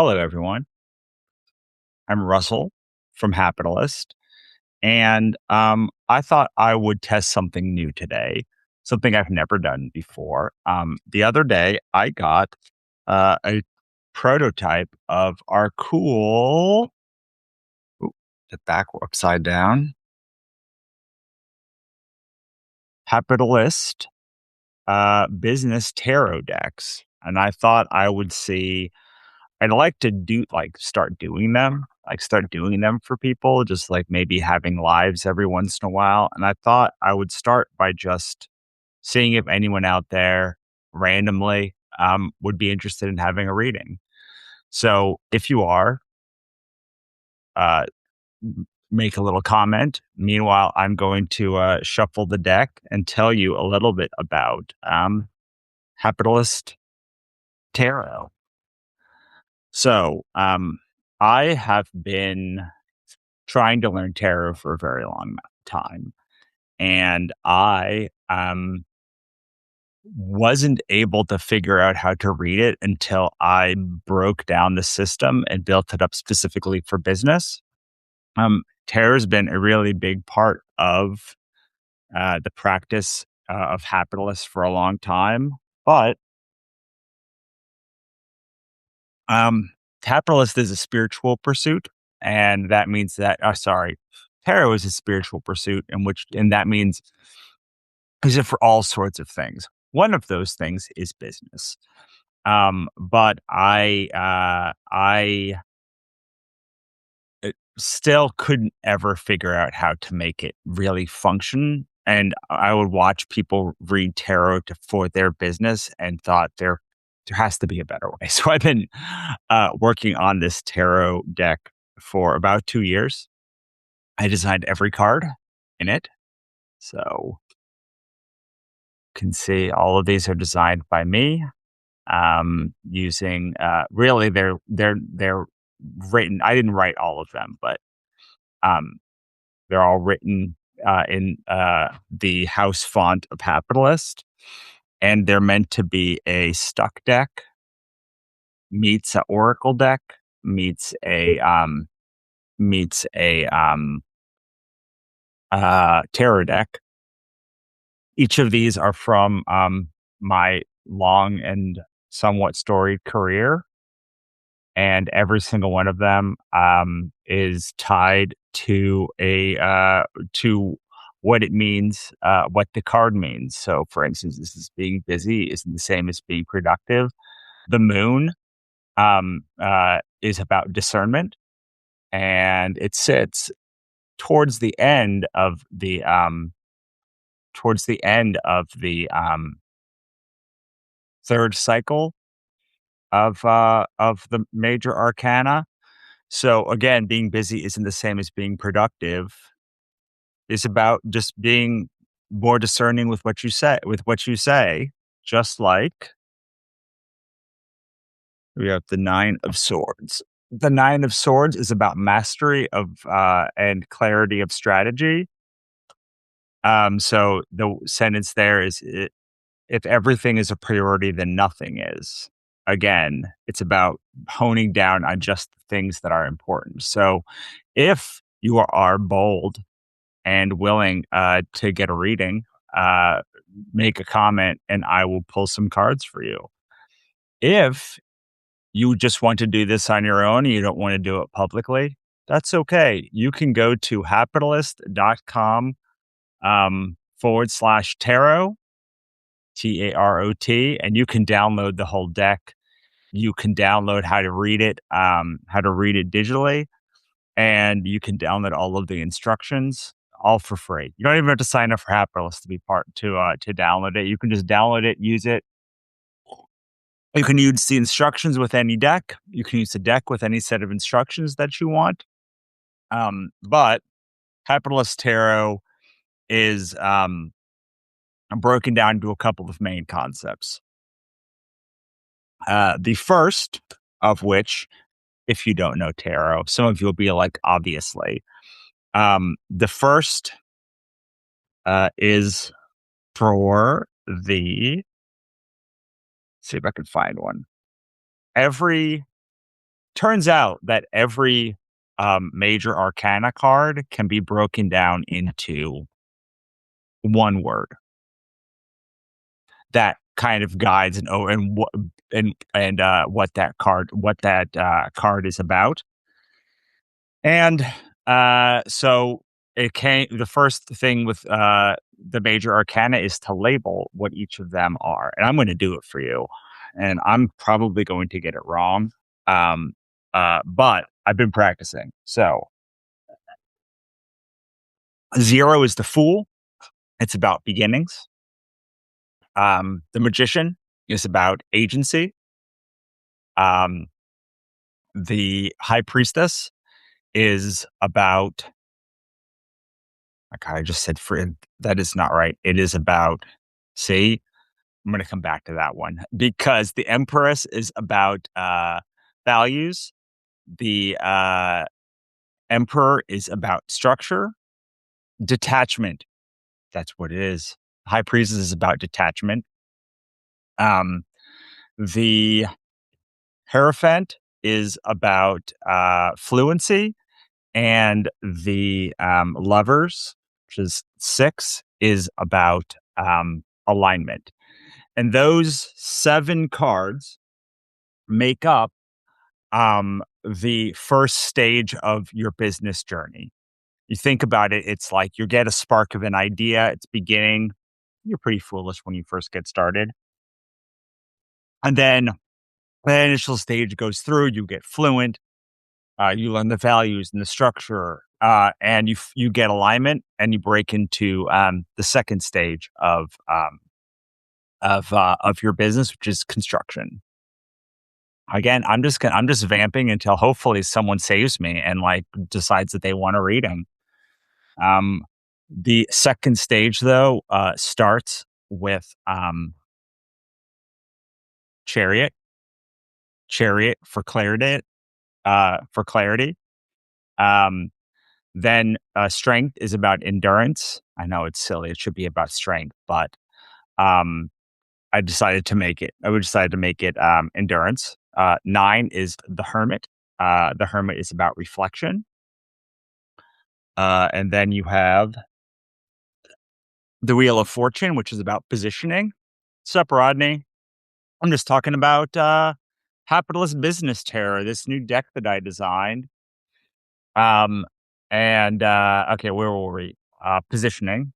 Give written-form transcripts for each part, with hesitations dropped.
Hello, everyone. I'm Russell from Hapitalist, and I thought I would test something new today, something I've never done before. The other day, I got a prototype of our cool, oop, the back upside down, Hapitalist business tarot decks, and I thought I would see. I'd like to start doing them for people, just like maybe having lives every once in a while. And I thought I would start by just seeing if anyone out there randomly would be interested in having a reading. So if you are, uh, make a little comment. Meanwhile, I'm going to shuffle the deck and tell you a little bit about Capitalist Tarot. So I have been trying to learn tarot for a very long time. And I wasn't able to figure out how to read it until I broke down the system and built it up specifically for business. Tarot has been a really big part of the practice of Hapitalist for a long time. But um, Capitalist is a spiritual pursuit. And that means that, tarot is a spiritual pursuit, and that means is it for all sorts of things. One of those things is business. But I still couldn't ever figure out how to make it really function. And I would watch people read tarot for their business and thought there has to be a better way. So I've been working on this tarot deck for about 2 years. I designed every card in it. So can see all of these are designed by me using really they're written. I didn't write all of them, but um, they're all written in the house font of Hapitalist, and they're meant to be a stuck deck meets a oracle deck meets a tarot deck. Each of these are from my long and somewhat storied career, and every single one of them is tied to a to what it means, what the card means. So, for instance, this is being busy isn't the same as being productive. The moon is about discernment, and it sits towards the end of the third cycle of the major arcana. So again, being busy isn't the same as being productive. It's about just being more discerning with what you say, just like we have the Nine of Swords. The Nine of Swords is about mastery of and clarity of strategy. So the sentence there is, if everything is a priority, then nothing is. Again, it's about honing down on just the things that are important. So if you are bold and willing to get a reading, uh, make a comment and I will pull some cards for you. If you just want to do this on your own and you don't want to do it publicly, that's okay. You can go to hapitalist.com /tarot, TAROT, and you can download the whole deck. You can download how to read it digitally, and you can download all of the instructions all for free. You don't even have to sign up for Hapitalist to be part to download it. You can just download it, use it. You can use the instructions with any deck. You can use the deck with any set of instructions that you want. But Capitalist Tarot is broken down into a couple of main concepts. The first of which, if you don't know tarot, some of you will be like, obviously. The first is for the, see if I can find one. Every turns out that every major arcana card can be broken down into one word that kind of guides what that card is about. And so it came. The first thing with the major arcana is to label what each of them are, and I'm going to do it for you. And I'm probably going to get it wrong, um, but I've been practicing. So 0 is the Fool. It's about beginnings. The Magician is about agency. Um, the High Priestess is about. Okay, I just said free. That is not right. It is about. See, I'm going to come back to that one because the Empress is about values. The Emperor is about structure, detachment. That's what it is. High Priestess is about detachment. Um, the Hierophant is about fluency, and the Lovers, which is 6, is about alignment. And those 7 cards make up the first stage of your business journey. You think about it, it's like you get a spark of an idea, it's beginning. You're pretty foolish when you first get started. And then the initial stage goes through, you get fluent, you learn the values and the structure, and you get alignment, and you break into the second stage of your business, which is construction. Again, I'm just vamping until hopefully someone saves me and like decides that they want to read them. Um, the second stage though starts with chariot, chariot for clarity, for clarity. Um, then strength is about endurance. I know it's silly; it should be about strength, but um, I decided to make it. I decided to make it endurance. 9 is the hermit. The hermit is about reflection. And then you have the Wheel of Fortune, which is about positioning. What's up, Rodney? I'm just talking about Capitalist Business Terror, this new deck that I designed. Um, and okay, where were we? Positioning.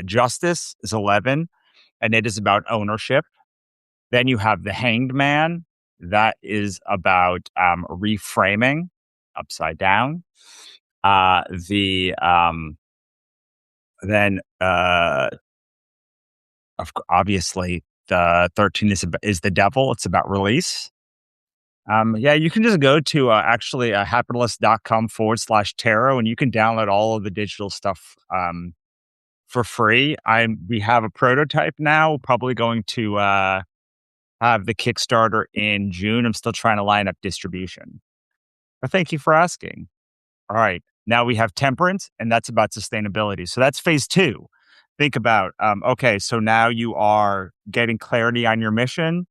Justice is 11, and it is about ownership. Then you have the Hanged Man. That is about reframing upside down. The then obviously the 13 is the devil. It's about release. Yeah, you can just go to actually happiness.com/tarot and you can download all of the digital stuff for free. We have a prototype now, probably going to have the Kickstarter in June. I'm still trying to line up distribution. But thank you for asking. All right. Now we have temperance, and that's about sustainability. So that's phase 2. Think about, okay, so now you are getting clarity on your mission.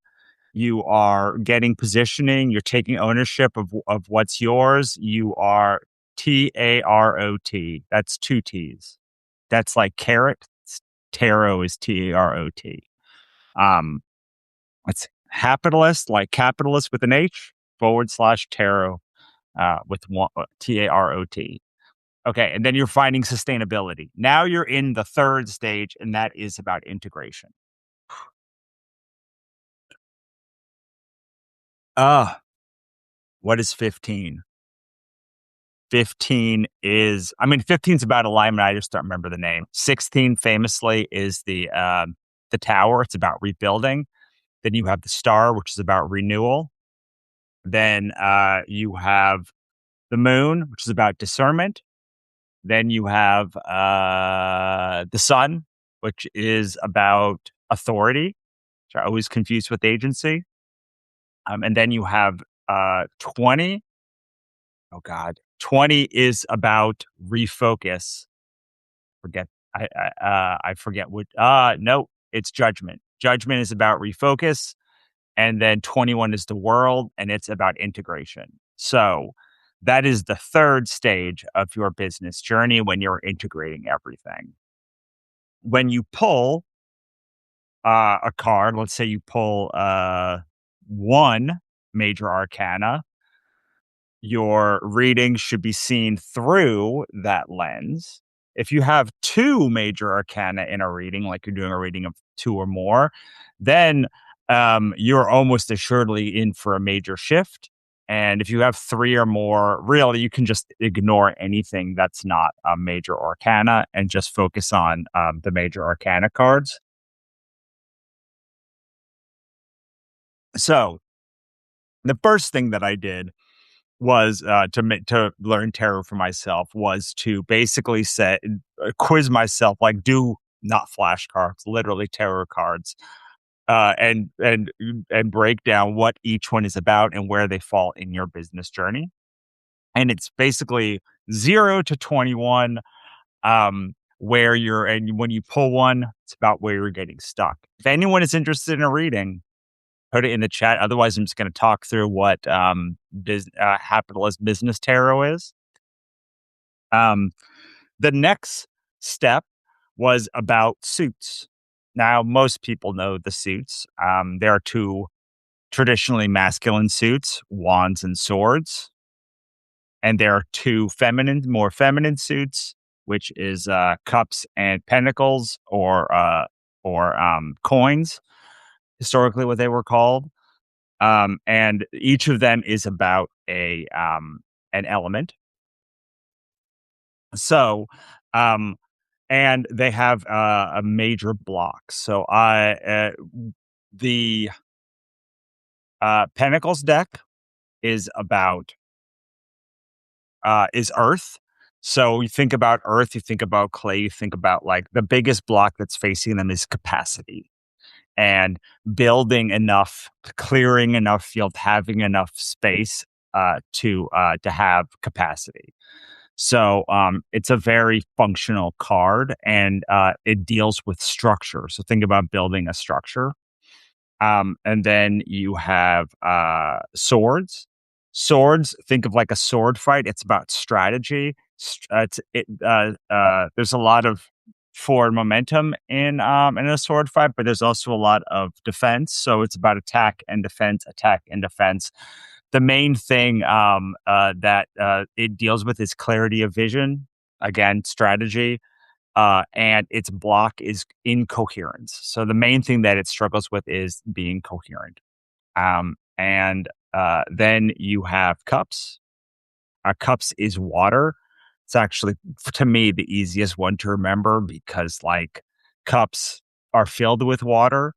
You are getting positioning. You're taking ownership of what's yours. You are TAROT. That's 2 T's. That's like carrot. Tarot is TAROT. Um, it's capitalist, like capitalist with an H /tarot with one TAROT. Okay, and then you're finding sustainability. Now you're in the third stage, and that is about integration. Uh, what is 15? 15 is, I mean, 15 is about alignment. I just don't remember the name. 16 famously is the tower. It's about rebuilding. Then you have the star, which is about renewal. Then you have the moon, which is about discernment. Then you have the sun, which is about authority, which I always confuse with agency. And then you have 20. Oh God, 20 is about refocus. Forget. I forget what. No, it's judgment. Judgment is about refocus. and then 21 is the world, and it's about integration. So that is the third stage of your business journey when you're integrating everything. When you pull a card, let's say you pull one major arcana, your reading should be seen through that lens. If you have two major arcana in a reading, like you're doing a reading of two or more, then you're almost assuredly in for a major shift. And if you have three or more, really, you can just ignore anything that's not a major arcana and just focus on the major arcana cards. So the first thing that I did was to learn tarot for myself was to basically set quiz myself, like do not flashcards, literally tarot cards, and break down what each one is about and where they fall in your business journey. And it's basically 0 to 21, where you're, and when you pull one, it's about where you're getting stuck. If anyone is interested in a reading, put it in the chat. Otherwise, I'm just going to talk through what capitalist business tarot is. Um, the next step was about suits. Now, most people know the suits. There are two traditionally masculine suits, wands and swords, and there are two more feminine suits, which is cups and pentacles, or coins. Historically, what they were called. And each of them is about an element. So, um, and they have a major block. So, the Pentacles deck is about is Earth. So you think about Earth, you think about clay, you think about like the biggest block that's facing them is capacity and building enough, clearing enough field, having enough space to have capacity. So it's a very functional card, and it deals with structure. So think about building a structure. And then you have swords. Swords, think of like a sword fight. It's about strategy. There's a lot of forward momentum in a sword fight, but there's also a lot of defense. So it's about attack and defense, attack and defense. The main thing that it deals with is clarity of vision. Again, strategy, and its block is incoherence. So the main thing that it struggles with is being coherent. And then you have cups. Cups is water. It's actually, to me, the easiest one to remember because, like, cups are filled with water,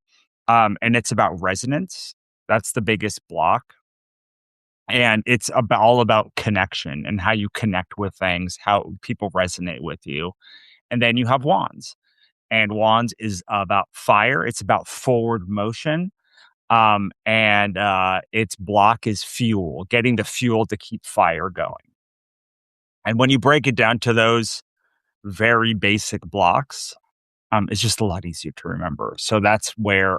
and it's about resonance. That's the biggest block. And it's all about connection and how you connect with things, how people resonate with you. And then you have wands, and wands is about fire. It's about forward motion. And its block is fuel, getting the fuel to keep fire going. And when you break it down to those very basic blocks, it's just a lot easier to remember. So that's where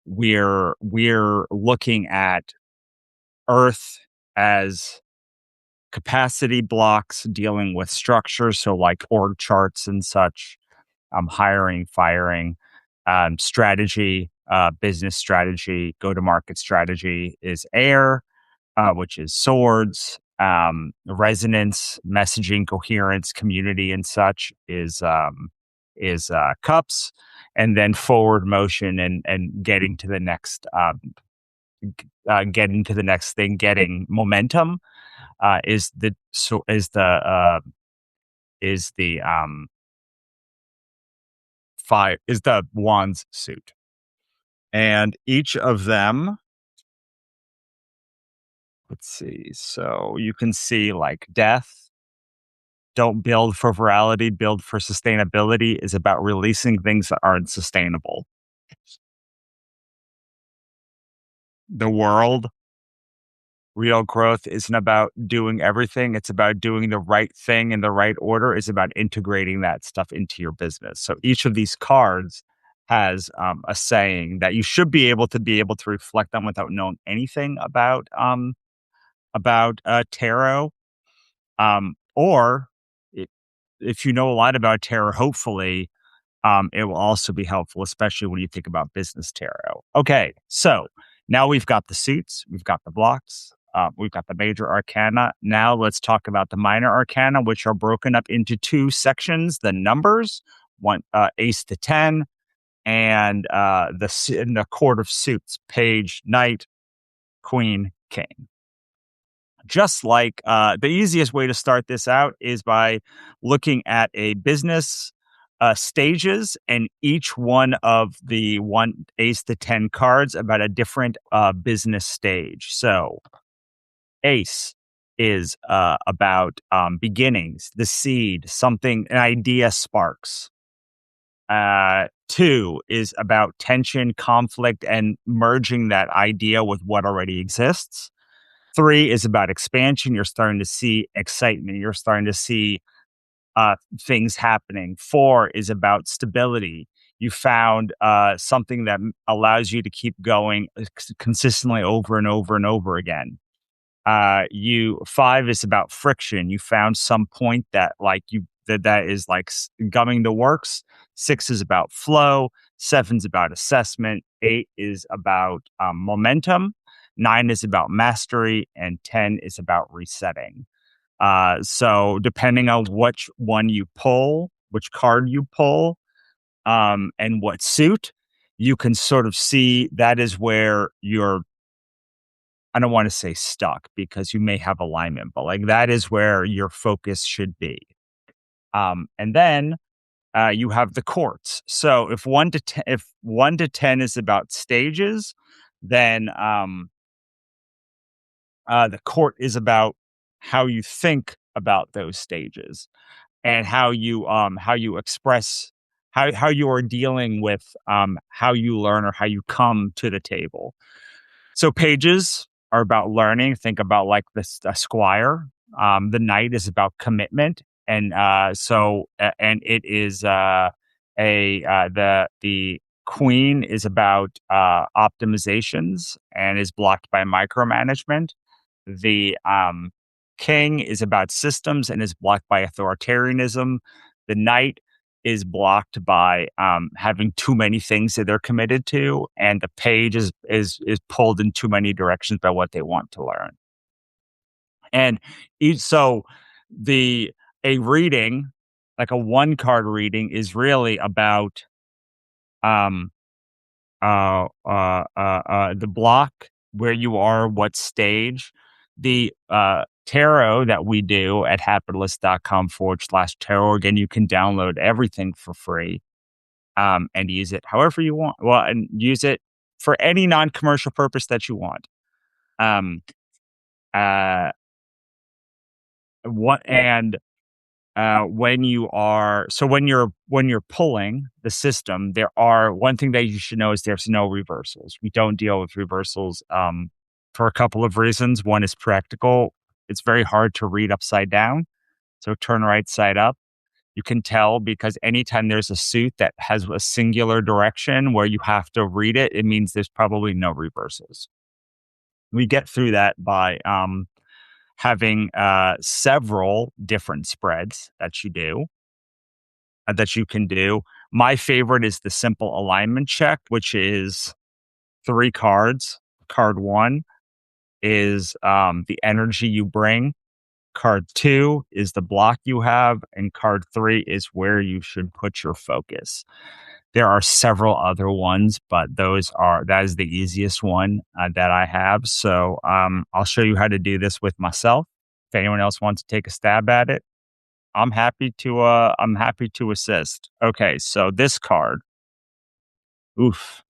we're looking at Earth as capacity blocks dealing with structure. So like org charts and such, hiring, firing, strategy, business strategy, go to market strategy is air, which is swords. Resonance, messaging, coherence, community, and such is cups, and then forward motion and getting to the next getting to the next thing, getting momentum is the fire is the wands suit, and each of them. Let's see. So you can see like death. Don't build for virality, build for sustainability is about releasing things that aren't sustainable. The world, real growth isn't about doing everything. It's about doing the right thing in the right order. It's about integrating that stuff into your business. So each of these cards has a saying that you should be able to reflect on without knowing anything about tarot. Or I if you know a lot about tarot, hopefully, it will also be helpful, especially when you think about business tarot. Okay, so now we've got the suits, we've got the blocks, we've got the major arcana. Now let's talk about the minor arcana, which are broken up into two sections: the numbers, one ace to 10, and in the court of suits, page, knight, queen, king. Just like the easiest way to start this out is by looking at a business stages, and each one of the one ace to 10 cards about a different business stage. So ace is about beginnings, the seed, something, an idea sparks. Two is about tension, conflict, and merging that idea with what already exists. Three is about expansion. You're starting to see excitement. You're starting to see things happening. Four is about stability. You found something that allows you to keep going consistently over and over and over again. You five is about friction. You found some point that that is like gumming the works. Six is about flow. Seven's about assessment. Eight is about momentum. Nine is about mastery, and 10 is about resetting. So depending on which one you pull, which card you pull, and what suit, you can sort of see that is where you're, I don't want to say stuck because you may have alignment, but like that is where your focus should be. And then you have the courts. So if 1 to 10 is about stages, then the court is about how you think about those stages and how you express how you are dealing with how you learn or how you come to the table. So pages are about learning. Think about like this a squire. The knight is about commitment, and and it is the queen is about optimizations and is blocked by micromanagement. The king is about systems and is blocked by authoritarianism. The knight is blocked by having too many things that they're committed to, and the page is pulled in too many directions by what they want to learn. And so the a reading, like a one card reading, is really about um the block, where you are, what stage. The tarot that we do at happilist.com/tarot. Again, you can download everything for free and use it however you want. Well, and use it for any non commercial purpose that you want. Um, uh, what and when you are so when you're pulling the system, there are one thing that you should know is there's no reversals. We don't deal with reversals for a couple of reasons. One is practical. It's very hard to read upside down, so turn right side up. You can tell because anytime there's a suit that has a singular direction where you have to read it, it means there's probably no reversals. We get through that by having several different spreads that you can do. My favorite is the simple alignment check, which is three cards. Card one is the energy you bring. Card two is the block you have, and card three is where you should put your focus. There are several other ones, but that is the easiest one that I have. So I'll show you how to do this with myself. If anyone else wants to take a stab at it, I'm happy to assist. Okay, so this card, oof,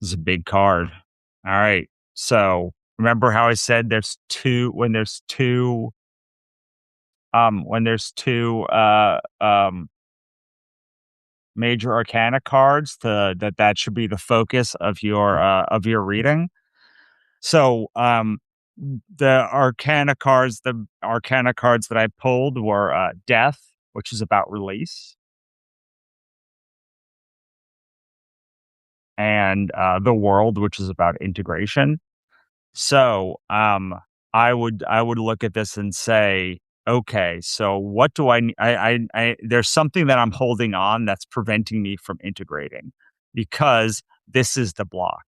this is a big card. All right. So remember how I said when there's two major arcana cards that should be the focus of your reading. So the arcana cards that I pulled were death, which is about release. and the world, which is about integration. So, I would look at this and say, okay, so what do there's something that I'm holding on that's preventing me from integrating because this is the block.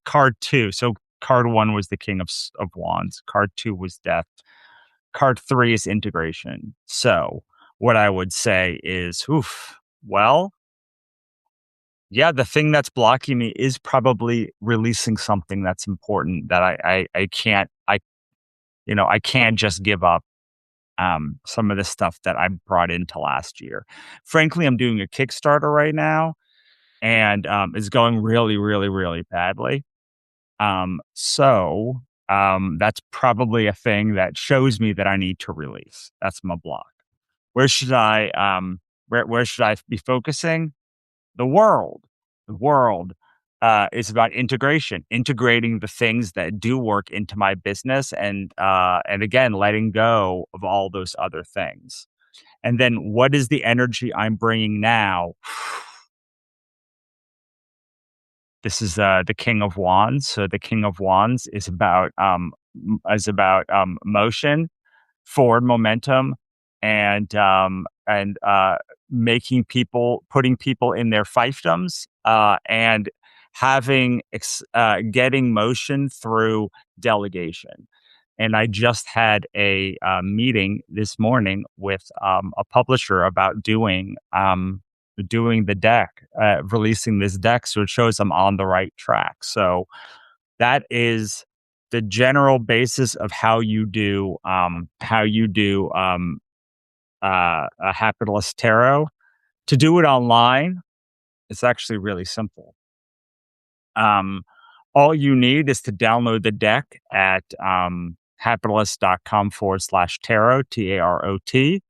Card two. So card one was the king of wands. Card two was death. Card three is integration. So what I would say is, oof, well, yeah, the thing that's blocking me is probably releasing something that's important that I can't I can't just give up some of the stuff that I brought into last year. Frankly, I'm doing a Kickstarter right now and it's going really, really, really badly. That's probably a thing that shows me that I need to release. That's my block. Where should I where should I be focusing? The world. The world is about integration, integrating the things that do work into my business, and again, letting go of all those other things. And then, what is the energy I'm bringing now? This is the King of Wands. So the King of Wands is about motion, forward momentum, and making people putting people in their fiefdoms, and getting motion through delegation. And I just had a meeting this morning with a publisher about doing the deck, releasing this deck, so it shows I'm on the right track. So that is the general basis of how you do a Capitalist Tarot. To do it online, it's actually really simple. Um, all you need is to download the deck at capitalist.com/tarot, TAROT.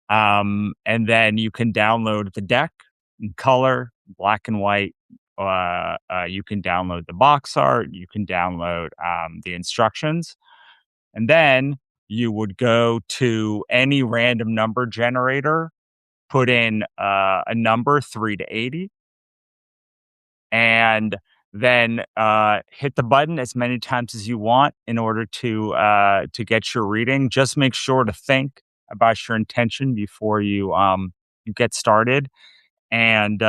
And then you can download the deck in color, black and white. You can download the box art. You can download the instructions. And then you would go to any random number generator, put in a number 3 to 80, and then hit the button as many times as you want in order to get your reading. Just make sure to think about your intention before you get started, and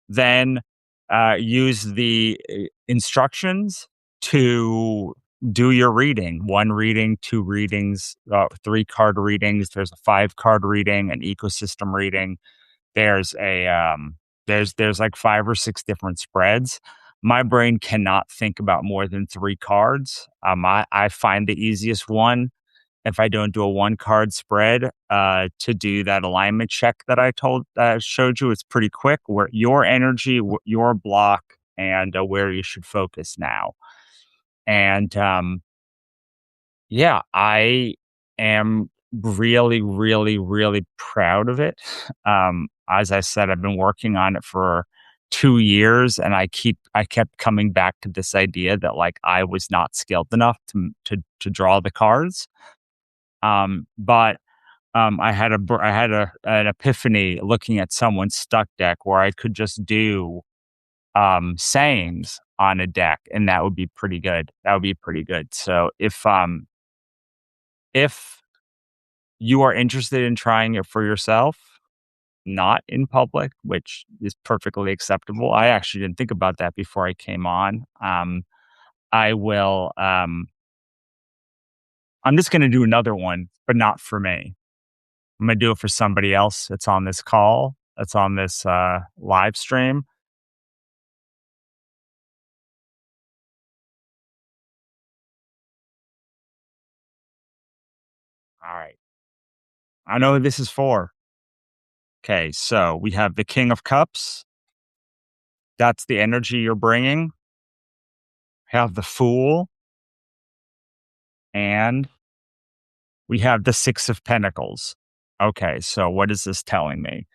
then use the instructions to do your reading. One reading, two readings, 3 card readings. There's a 5 card reading, an ecosystem reading. There's a there's like 5 or 6 different spreads. My brain cannot think about more than 3 cards. I find the easiest one, if I don't do a 1 card spread, to do that alignment check that I showed you. It's pretty quick. Where your energy, your block, and where you should focus now. And yeah, I am really, really, really proud of it. As I said, I've been working on it for 2 years, and I kept coming back to this idea that like I was not skilled enough to draw the cards. But I had an epiphany looking at someone's stuck deck where I could just do sayings on a deck, and that would be pretty good. That would be pretty good. So if you are interested in trying it for yourself, not in public, which is perfectly acceptable. I actually didn't think about that before I came on. I will I'm just going to do another one, but not for me. I'm going to do it for somebody else that's on this call, that's on this live stream. All right. I know who this is for. Okay, so we have the King of Cups. That's the energy you're bringing. Have the Fool, and we have the Six of Pentacles. Okay, so what is this telling me?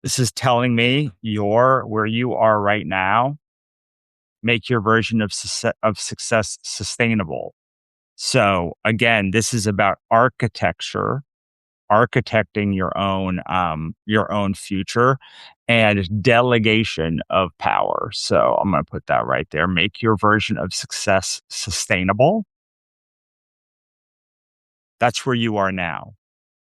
This is telling me you're where you are right now. Make your version of success sustainable. So again, this is about architecture, architecting your own future, and delegation of power. So I'm going to put that right there. Make your version of success sustainable. That's where you are now.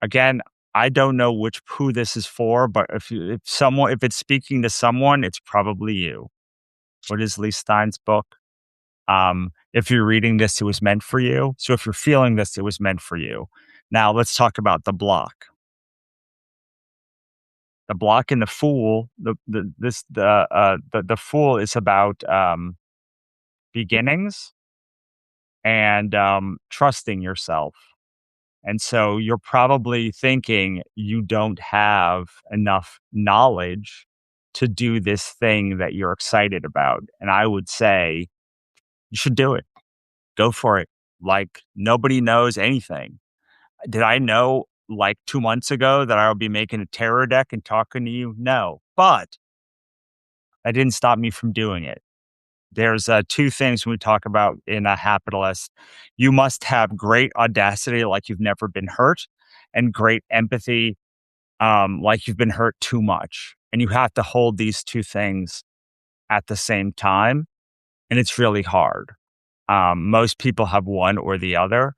Again, I don't know who this is for, but if it's speaking to someone, it's probably you. What is Lee Stein's book? If you're reading this, it was meant for you. So if you're feeling this, it was meant for you. Now let's talk about the block. The block and the fool. The fool is about beginnings and trusting yourself. And so you're probably thinking you don't have enough knowledge to do this thing that you're excited about. And I would say you should do it. Go for it. Like nobody knows anything. Did I know like 2 months ago that I would be making a terror deck and talking to you? No. But that didn't stop me from doing it. There's two things we talk about in a capitalist. You must have great audacity, like you've never been hurt, and great empathy, like you've been hurt too much. And you have to hold these two things at the same time. And it's really hard. Most people have one or the other.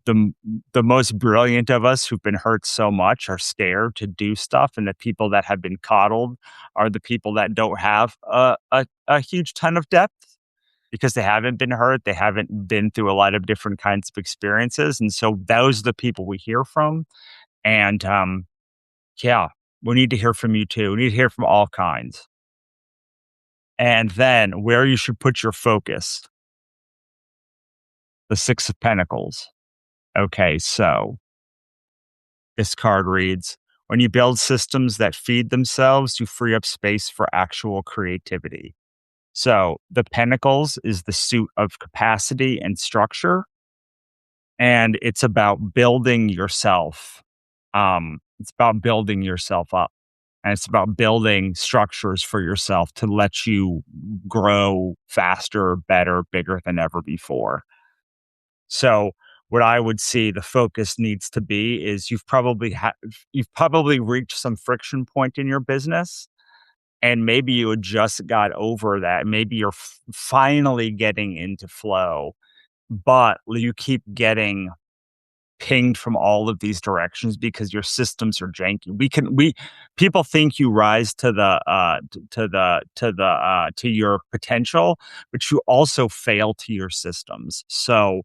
The, the most brilliant of us who've been hurt so much are scared to do stuff. And the people that have been coddled are the people that don't have a huge ton of depth because they haven't been hurt. They haven't been through a lot of different kinds of experiences. And so those are the people we hear from. And yeah, we need to hear from you too. We need to hear from all kinds. And then where you should put your focus, the Six of Pentacles. Okay, so this card reads, when you build systems that feed themselves, you free up space for actual creativity. So the Pentacles is the suit of capacity and structure, and it's about building yourself. It's about building yourself up, and it's about building structures for yourself to let you grow faster, better, bigger than ever before. So what I would see the focus needs to be is you've probably reached some friction point in your business, and maybe you had just got over that. Maybe you're finally getting into flow, but you keep getting pinged from all of these directions because your systems are janky. We people think you rise to to your potential, but you also fail to your systems. So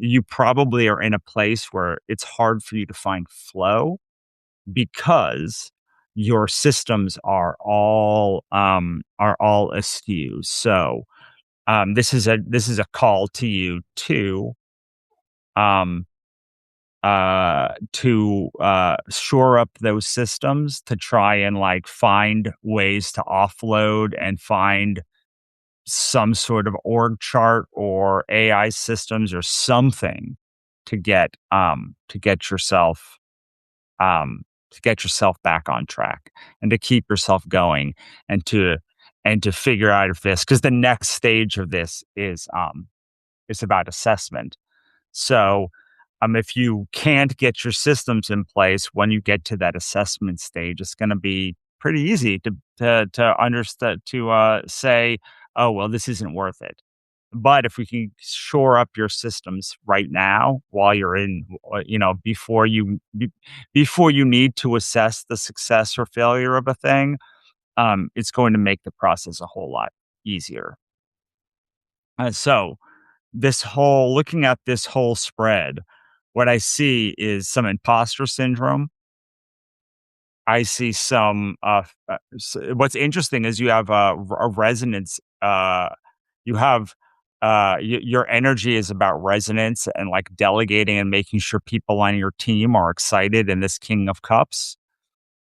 you probably are in a place where it's hard for you to find flow because your systems are all askew. So this is a call to you um to shore up those systems, to try and like find ways to offload and find some sort of org chart or AI systems or something to get yourself to get yourself back on track and to keep yourself going and to figure out if this, because the next stage of this is about assessment. So, if you can't get your systems in place when you get to that assessment stage, it's going to be pretty easy to understand say, oh well, this isn't worth it. But if we can shore up your systems right now, while you're in, before you need to assess the success or failure of a thing, it's going to make the process a whole lot easier. So this whole looking at this whole spread, what I see is some imposter syndrome. I see some. What's interesting is you have a resonance. You have your energy is about resonance and like delegating and making sure people on your team are excited in this King of Cups.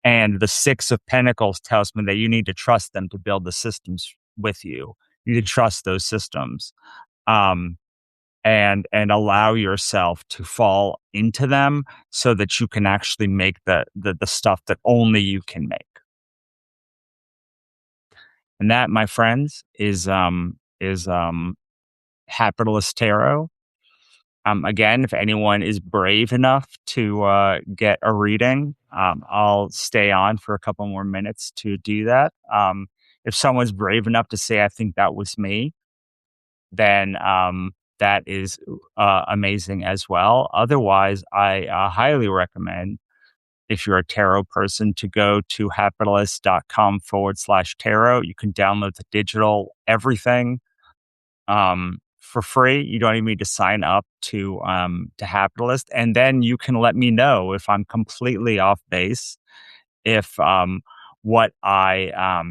And the Six of Pentacles tells me that you need to trust them to build the systems with you. You need to trust those systems. Um, and allow yourself to fall into them so that you can actually make the stuff that only you can make. And that, my friends, is Capitalist Tarot. Again, if anyone is brave enough to get a reading, I'll stay on for a couple more minutes to do that. If someone's brave enough to say, I think that was me, then that is amazing as well. Otherwise, I highly recommend, if you're a tarot person, to go to happiness.com/tarot. You can download the digital everything for free. You don't even need to sign up to Happilist, and then you can let me know if I'm completely off base, if what I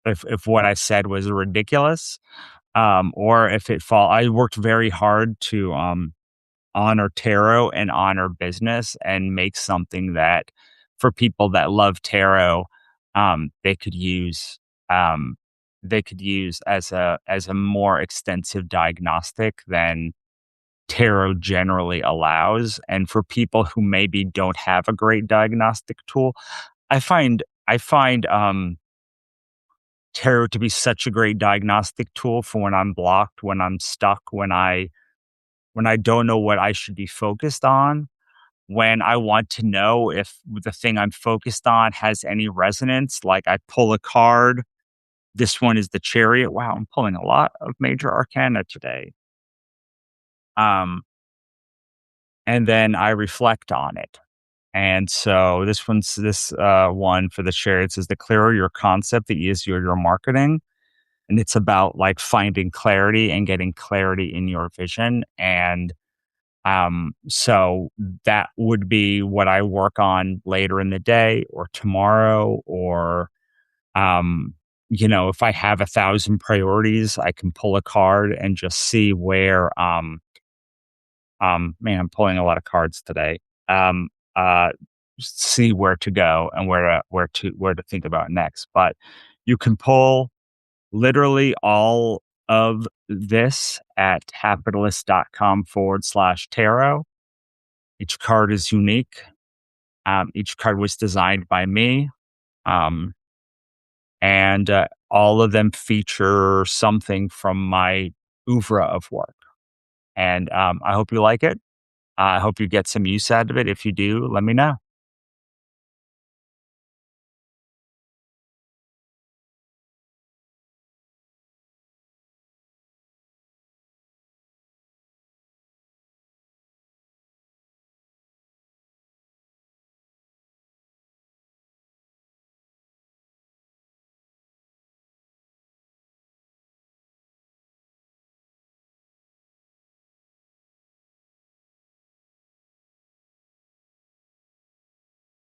if what I said was ridiculous, or if it fall. I worked very hard to honor tarot and honor business and make something that, for people that love tarot, they could use um, as a more extensive diagnostic than tarot generally allows. And for people who maybe don't have a great diagnostic tool, I find tarot to be such a great diagnostic tool for when I'm blocked, when I'm stuck, when I don't know what I should be focused on, when I want to know if the thing I'm focused on has any resonance. Like, I pull a card. This one is the Chariot. Wow, I'm pulling a lot of major arcana today. Um, and then I reflect on it. And so this one for the Chariots is: the clearer your concept, the easier your marketing. And it's about like finding clarity and getting clarity in your vision. And so that would be what I work on later in the day or tomorrow, or, um, if I have 1,000 priorities, I can pull a card and just see where, man, I'm pulling a lot of cards today. Um, uh, see where to go and where to think about next. But you can pull literally all of this at happiness.com/tarot. Each card is unique. Each card was designed by me. Um, and all of them feature something from my oeuvre of work. And I hope you like it. I hope you get some use out of it. If you do, let me know.